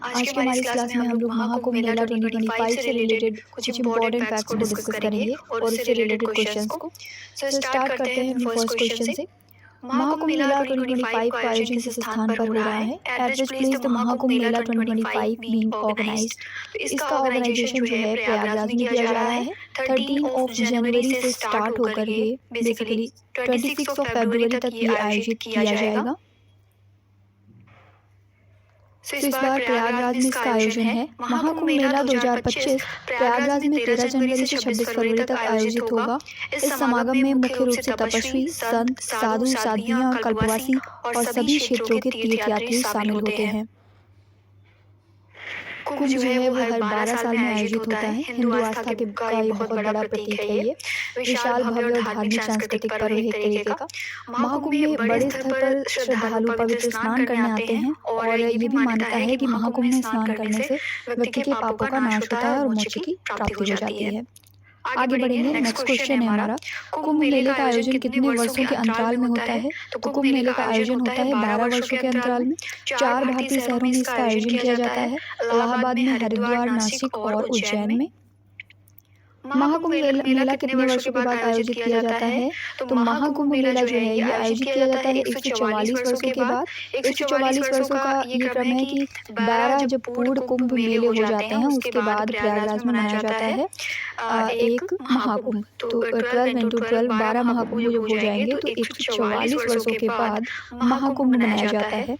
आज के हमारी इस क्लास में हम लोग महाकुंभ मेला 2025 से रिलेटेड कुछ इंपॉर्टेंट फैक्ट्स को डिस्कस करेंगे और उससे रिलेटेड क्वेश्चंस को। सो स्टार्ट करते हैं अपने फर्स्ट क्वेश्चन से। महाकुंभ मेला 2025 का आयोजन किस स्थान पर हो रहा है? At which place the Mahakumbh Mela 2025 being organised. इसका ऑर्गेनाइजेशन जो है प्रयागराज में किया जा रहा है। 13 जनवरी से स्टार्ट होकर ये बेसिकली 26 फरवरी तक ये आयोजित किया जाएगा। तो इस बार प्रयागराज में इसका आयोजन है। महाकुंभ मेला 2025 प्रयागराज में 13 जनवरी से 26 फरवरी तक आयोजित होगा। इस समागम में मुख्य रूप से तपस्वी, संत, साधु, साध्वियां, कल्पवासी और सभी क्षेत्रों के तीर्थयात्री शामिल होते हैं। कुंभ जो है वो हर 12 साल में आयोजित होता है। हिंदू आस्था के का ये बहुत बड़ा प्रतीक है। ये विशाल, भव्य और धार्मिक सांस्कृतिक पर्व है एक तरीके का। महाकुंभ में बड़े स्तर पर श्रद्धालु पवित्र स्नान करने आते हैं और ये भी मान्यता है कि महाकुंभ में स्नान करने से व्यक्ति के पापों का नाश होता है और मोक्ष की प्राप्ति हो जाती है। आगे बढ़ेंगे। नेक्स्ट क्वेश्चन है हमारा, कुंभ मेले का आयोजन कितने वर्षों के अंतराल में होता है? तो कुंभ मेले का आयोजन होता है 12 वर्षों के अंतराल में। 4 भारतीय शहरों में इसका आयोजन किया जाता है, इलाहाबाद में, हरिद्वार, नासिक और उज्जैन में। महाकुंभ मेला कितने वर्षों के बाद आयोजित किया जाता है? तो महाकुंभ मेला जो है ये आयोजित किया जाता है 144 वर्षों के बाद। 144 वर्षों का ये क्रम है कि 12 जब पूर्ण कुंभ मेले हो जाते हैं उसके बाद प्रयागराज में मनाया जाता है एक महाकुंभ। तो 12 × 12 12 महाकुंभ जब हो जाएंगे तो 144 वर्षों के बाद महाकुंभ मनाया जाता है।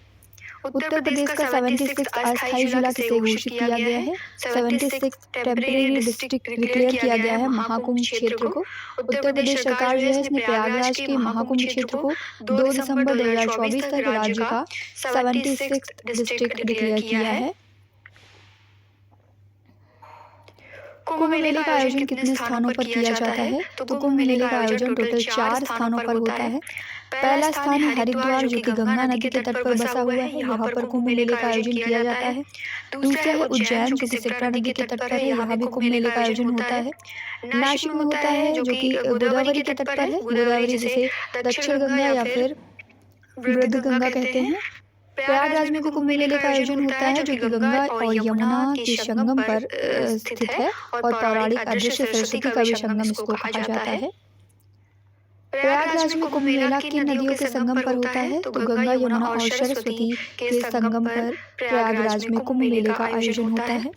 उत्तर प्रदेश का 76 अस्थायी जिला किसे घोषित किया गया है? 76 टेम्परेरी डिस्ट्रिक्ट डिक्लेयर किया गया है महाकुंभ क्षेत्र को। उत्तर प्रदेश सरकार जो है इसने प्रयागराज के महाकुंभ क्षेत्र को 2 दिसंबर 2024 तक राज्य का 76 डिस्ट्रिक्ट डिक्लेयर किया है। कुंभ मेले का आयोजन कितने स्थानों पर किया जाता है? तो कुंभ मेले का आयोजन टोटल 4 स्थानों पर होता है। पहला स्थान है हरिद्वार जो कि गंगा नदी के तट पर बसा हुआ है, यहाँ पर कुंभ मेले का आयोजन किया जाता है। दूसरा है उज्जैन जो कि सिप्रा नदी के तट पर है, यहाँ भी कुंभ मेले का आयोजन होता है। नासिक में होता है जो कि गोदावरी के तट पर है, गोदावरी जिसे दक्षिण गंगा या फिर वृद्ध गंगा कहते हैं। प्रयागराज में भी कुंभ मेले का आयोजन होता है जो कि गंगा और यमुना के संगम पर स्थित है और पौराणिक अदृश्य सरस्वती का भी संगम इसको कहा जाता है। प्रयागराज में कुंभ मेला किन नदियों के संगम पर होता है? तो गंगा, यमुना और सरस्वती के संगम पर प्रयागराज में कुंभ मेले का आयोजन होता है।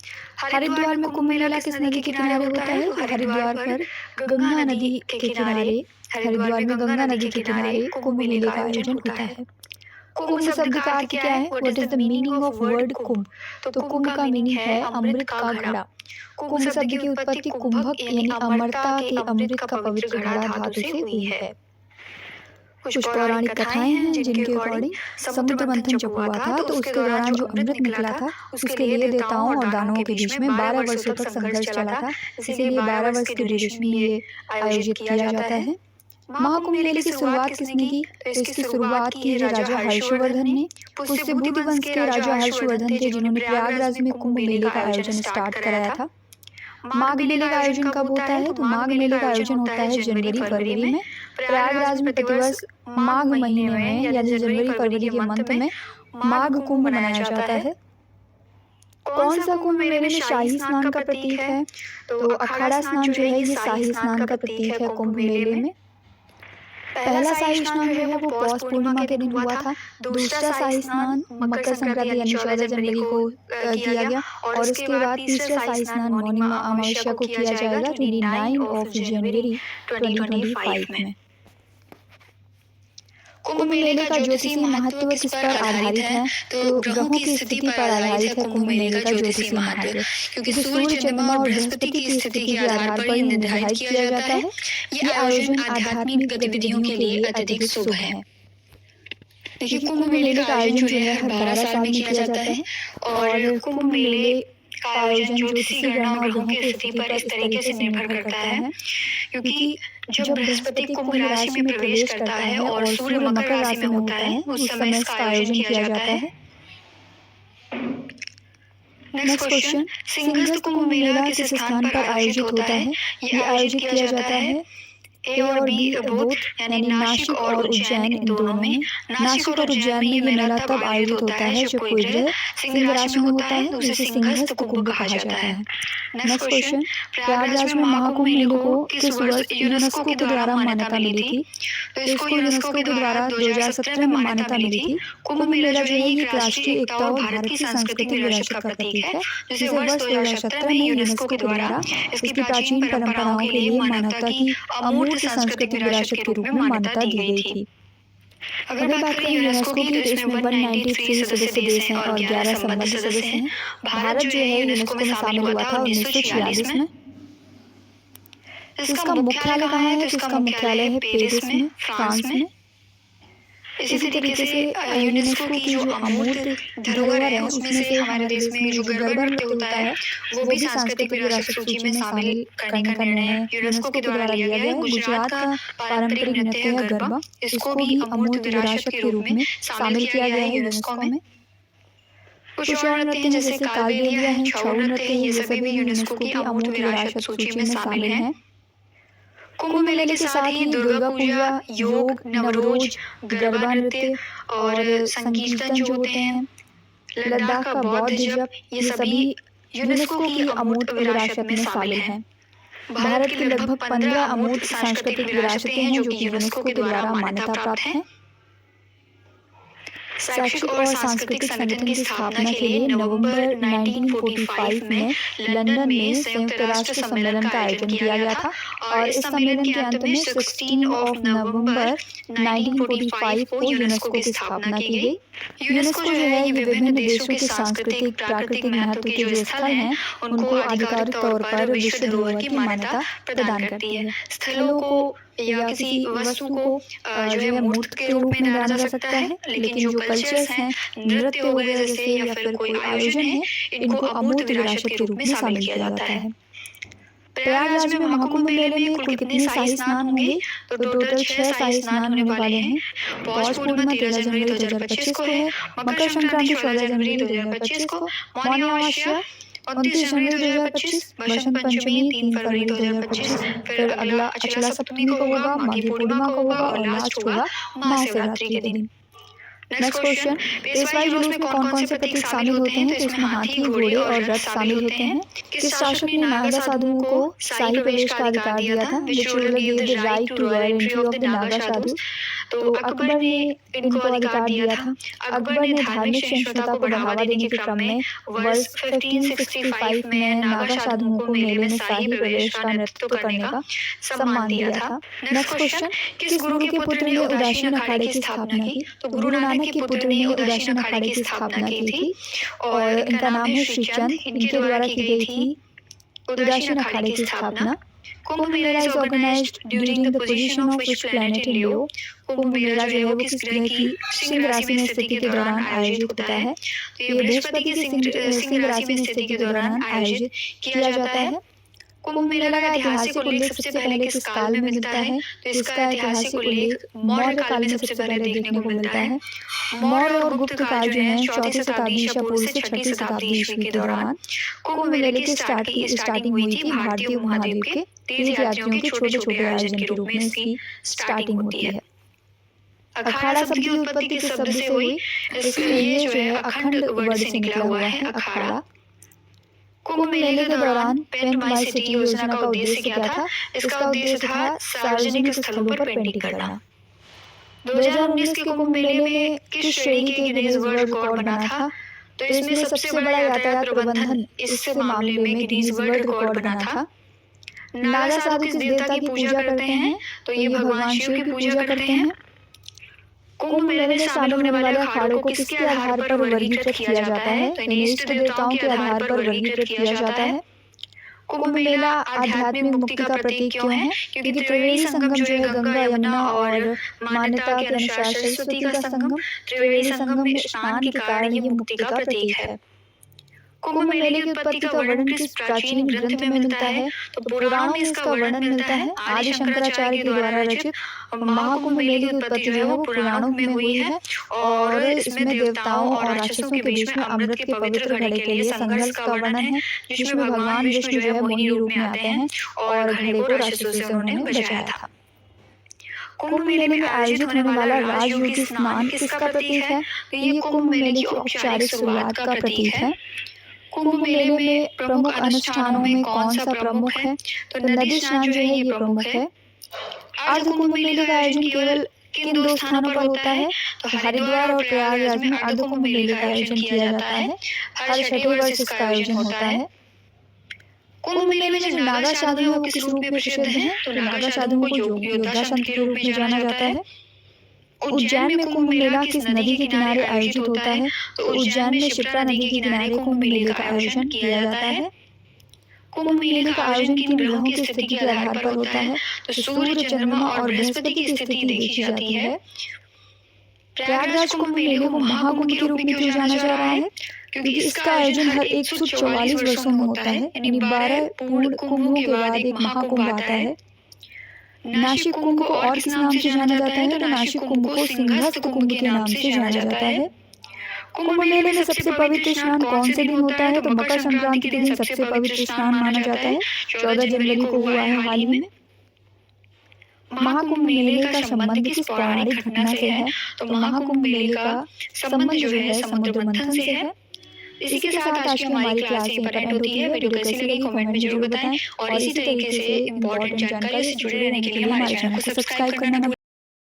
हरिद्वार में कुंभ मेला किस नदी के किनारे होता है? हरिद्वार पर गंगा नदी के किनारे, हरिद्वार में गंगा नदी के किनारे कुंभ मेले का आयोजन होता है। कुंभ शब्द का अर्थ क्या है? What is the meaning of word Kumbh? तो कुंभ का मीनिंग है अमृत का घड़ा। कुंभ शब्द की उत्पत्ति कुंभक यानी अमरता के अमृत का पवित्र घड़ा धातु से हुई है। कुछ पौराणिक कथाएं हैं जिनके अकॉर्डिंग समुद्र मंथन जब हुआ था तो उसके दौरान जो अमृत निकला था उसके लिए देवताओं और दानवों के बीच में 12 वर्षों तक संघर्ष चला था, इसीलिए 12 वर्ष के ड्यूरेशन में ये आयोजित किया जाता है। महाकुंभ मेले की शुरुआत किसने की? तो इसकी शुरुआत की राजा हर्षवर्धन ने। पुष्यभूति वंश के राजा हर्षवर्धन थे जिन्होंने प्रयागराज में कुंभ मेले का आयोजन स्टार्ट कराया था। माघ मेले का आयोजन कब होता है? तो माघ मेले का आयोजन होता है जनवरी फरवरी में। प्रयागराज में प्रतिवर्ष माघ महीने में यानी जनवरी फरवरी के मंथ में माघ कुंभ मनाया जाता है। कौन सा कुंभ मेले में शाही स्नान का प्रतीक है? तो अखाड़ा स्नान जो है ये शाही स्नान का प्रतीक है कुंभ मेले में। पहला शाही स्नान जो है वो पौष पूर्णिमा के दिन हुआ था। दूसरा शाही स्नान मकर संक्रांति यानी 14 जनवरी को किया गया और उसके बाद तीसरा शाही स्नान मौनी अमावस्या को किया जाएगा 29 जनवरी 2025 में। कुंभ मेले का ज्योतिषीय महत्व किस पर आधारित है? तो ग्रहों की स्थिति पर आधारित है कुंभ मेले का ज्योतिषीय महत्व, क्योंकि सूर्य, चंद्रमा और बृहस्पति की स्थिति के आधार पर निर्धारित किया जाता है। ये आयोजन आध्यात्मिक गतिविधियों के लिए अत्यधिक शुभ है। देखिए कुंभ मेले का आयोजन जो है हर 12 साल में किया जाता है और कुंभ मेले का आयोजन ज्योतिषीय गणना और ग्रहों की स्थिति पर इस तरीके से निर्भर करता है, क्योंकि जब बृहस्पति कुंभ राशि में प्रवेश करता है और सूर्य मकर राशि में होता है उस समय इसका आयोजन किया जाता है। नेक्स्ट क्वेश्चन, सिंहस्थ कुंभ मेला किस स्थान पर आयोजित होता है? ये आयोजित किया जाता है ए और बी बोथ यानी नासिक और उज्जैन इन दोनों में। नासिक और उज्जैन में ये मेला तब आयोजित होता है जब कोई ग्रह सिंह राशि में होता है, उसे सिंहस्थ कुंभ कहा जाता है। नेक्स्ट क्वेश्चन, प्रयागराज में महाकुंभ मेले को किस वर्ष यूनेस्को के द्वारा मान्यता मिली थी? तो इसको यूनेस्को के द्वारा 2017 में मान्यता मिली थी। कुंभ मेला जो है ये राष्ट्रीय एकता और भारत की सांस्कृतिक विरासत का प्रतीक है, जिसे वर्ष 2017 में यूनेस्को के द्वारा इसकी प्राचीन परंपराओं के लिए मानवता की अमूर्त सांस्कृतिक विरासत के रूप में मान्यता दी गई थी। अगर बात करें यूनेस्को की तो इसमें 193 सदस्य देश हैं और 11 संबद्ध सदस्य हैं। भारत जो है यूनेस्को में शामिल हुआ था 1946 में। इसका मुख्यालय कहाँ है? तो इसका मुख्यालय है पेरिस में, फ्रांस में। इसी तरीके से यूनेस्को की जो अमूर्त धरोहर है उसमें से हमारे देश में जो गरबा नृत्य होता है वो भी सांस्कृतिक विरासत सूची में शामिल करने का निर्णय यूनेस्को के द्वारा लिया गया है। गुजरात का पारंपरिक नृत्य है गरबा, इसको भी अमूर्त विरासत के रूप में शामिल किया गया है यूनेस्को में। कुछ और नृत्य जैसे कालबेलिया है, छऊ नृत्य है, ये सभी भी यूनेस्को की अमूर्त विरासत सूची में शामिल है। कुंभ मेले के साथ ही दुर्गा पूजा, योग, नवरोज, गरबा नृत्य और संकीर्तन जो होते हैं, लद्दाख का बौद्ध जप, ये सभी यूनेस्को की अमूर्त विरासत में शामिल हैं। भारत की लगभग 15 अमूर्त सांस्कृतिक विरासतें हैं जो कि यूनेस्को के द्वारा मान्यता प्राप्त हैं। शैक्षिक और सांस्कृतिक संगठन की स्थापना के लिए नवंबर 1945 में लंदन में संयुक्त राष्ट्र सम्मेलन का आयोजन किया गया था और इस सम्मेलन के अंत में 16 नवंबर 1945 को यूनेस्को की स्थापना की गई। यूनेस्को जो है ये विभिन्न देशों के सांस्कृतिक प्राकृतिक महत्व के जो स्थल हैं उनको आधिकारिक तौर पर विश्व धरोहर की मान्यता प्रदान करती है। स्थलों को या किसी वस्तु को जो है मूर्त के रूप में जाना जा सकता है, लेकिन जो कल्चर्स हैं, नृत्य हो गया जैसे या फिर कोई आयोजन है, इनको अमूर्त विरासत के रूप में शामिल किया जाता है। प्रयागराज में महाकुंभ मेले में कुल कितने शाही स्नान होंगे? तो टोटल 6 शाही स्नान होने वाले हैं। पौष पूर्णिमा 13 जनवरी 2025 को है, मकर संक्रांति 14 जनवरी 2025 को, मौनी अमावस्या 29 जनवरी 2025, बसंत पंचमी 3 फरवरी 2025, फिर अगला अचला सप्तमी को होगा, माघी पूर्णिमा को होगा और लास्ट होगा महाशिवरात्रि के दिन। नेक्स्ट क्वेश्चन, पेशवाई जुलूस में कौन कौन से प्रतीक शामिल होते हैं? तो इसमें हाथी, घोड़े और रथ शामिल होते हैं। किस शासक ने नागा साधुओं को शाही प्रवेश का अधिकार दिया था? Which ruler give the right to royal entry of the Naga sadhu? तो अकबर ने इनको अधिकार दिया था। अकबर ने धार्मिक सहिष्णुता को बढ़ावा देने के क्रम में वर्ष 1565 में नागा साधुओं को मेले में शाही प्रवेश का नेतृत्व करने का सम्मान दिया था। नेक्स्ट क्वेश्चन, किस गुरु के पुत्र ने उदासीन अखाड़े की स्थापना की? तो गुरु नानक के पुत्र ने उदासीन अखाड़े की स्थापना की थी और इनका नाम है श्रीचंद। इनके द्वारा की गई थी उदासीन अखाड़े की स्थापना। Kumbh Mela is organised during the position of which planet in Leo? Kumbh Mela जो है वो किस ग्रह की सिंह राशि में स्थिति के दौरान आयोजित होता है? तो ये बृहस्पति की सिंह राशि में स्थिति के दौरान आयोजित किया जाता है। कुंभ मेला का ऐतिहासिक उल्लेख सबसे पहले किस काल में मिलता है? तो इसका ऐतिहासिक उल्लेख मौर्य काल में सबसे पहले देखने को मिलता है। मौर्य और गुप्त काल जो है 4वीं शताब्दी ईसा पूर्व से 6वीं शताब्दी ईस्वी के दौरान कुंभ मेले की स्टार्टिंग हुई थी भारतीय उपमहाद्वीप के तीर्थ यात्रियों के छोटे छोटे आयोजन के रूप में इसकी स्टार्टिंग होती है। अखाड़ा शब्द की उत्पत्ति किस शब्द से हुई? ये जो है अखंड वर्ड से निकला हुआ है अखाड़ा। कुंभ मेले के दौरान पेंट माई सिटी योजना का उद्देश्य क्या था? इसका उद्देश्य था सार्वजनिक स्थलों पर पेंटिंग करना। 2019 के कुंभ मेले में किस श्रेणी के गिनीज वर्ल्ड रिकॉर्ड बना था? तो इसमें सबसे बड़ा यातायात प्रबंधन इस मामले में गिनीज वर्ल्ड रिकॉर्ड बना था। नागा साधु किस देवता की पूजा करते हैं? तो ये भगवान शिव की पूजा करते हैं। कुंभ मेले में शामिल होने वाले अखाड़ों को किसके आधार पर वर्गीकृत किया जाता है? तो इन्हें इष्ट देवताओं के आधार पर वर्गीकृत किया जाता है। कुंभ मेला आध्यात्मिक मुक्ति का प्रतीक क्यों है? क्योंकि त्रिवेणी संगम जो है गंगा यमुना और मान्यता के अनुसार सरस्वती का संगम, त्रिवेणी संगम में स्नान के कारण ये मुक्ति का प्रतीक है। कुंभ मेले की उत्पत्ति का वर्णन किस प्राचीन ग्रंथ में मिलता है? तो पुराणों में इसका वर्णन मिलता है। आदि शंकराचार्य के द्वारा रचित महाकुंभ मेले की उत्पत्ति जो है वो पुराणों में हुई है और इसमें देवताओं और राक्षसों के बीच में अमृत के पवित्र घड़े के लिए संघर्ष का वर्णन है, जिसमें भगवान विष्णु जो है मोहिनी रूप में आते हैं और घड़े को राक्षसों से उन्होंने बचाया था। कुंभ मेले में आयोजित होने वाला राजयोगी स्नान किसका प्रतीक है? तो ये कुंभ मेले की औपचारिक शुरुआत का प्रतीक है। कुंभ मेले में प्रमुख अनुष्ठानों में कौन सा प्रमुख है? तो नदी स्नान जो है ये प्रमुख है। अर्ध कुंभ मेले का आयोजन केवल किन दो स्थानों पर होता है? तो हरिद्वार और प्रयागराज में अर्ध कुंभ मेले का आयोजन किया जाता है। हर छठे वर्ष इसका आयोजन होता है। कुंभ मेले में जो नागा साधु है वो किस रूप में प्रसिद्ध हैं? तो नागा साधुओं को योद्धा संत के रूप में जाना जाता है। उज्जैन में कुंभ मेला किस नदी के किनारे आयोजित होता है? तो उज्जैन में शिप्रा नदी के किनारे कुंभ मेले का आयोजन किया जाता है। कुंभ मेले का आयोजन किन ग्रहों की स्थिति के आधार पर होता है? तो सूर्य, चंद्रमा और बृहस्पति की स्थिति देखी जाती है। प्रयागराज कुंभ मेले को महाकुंभ के रूप में क्यों जाना जा रहा है? क्योंकि इसका आयोजन हर 144 वर्षों में होता है, यानी 12 पूर्ण कुंभों के बाद एक महाकुंभ आता है। नासिक कुंभ को और किस नाम से जाना जाता है? तो नासिक कुंभ को सिंहस्थ कुंभ के नाम से जाना जाता है। कुंभ मेले में सबसे पवित्र स्नान कौन से दिन होता है? तो मकर संक्रांति के दिन सबसे पवित्र स्नान माना जाता है। 14 जनवरी को हुआ है हाल ही में। महाकुंभ मेले का संबंध किस पौराणिक घटना से है? तो महाकुंभ मेले का संबंध जो है समुद्र मंथन से है। इसी के साथ आज की हमारी क्लास इंपॉर्टेंट होती है। वीडियो कैसी लगी कमेंट में जरूर बताएं और इसी तरीके से इंपॉर्टेंट जानकारी से जुड़े रहने के लिए हमारे चैनल को सब्सक्राइब करना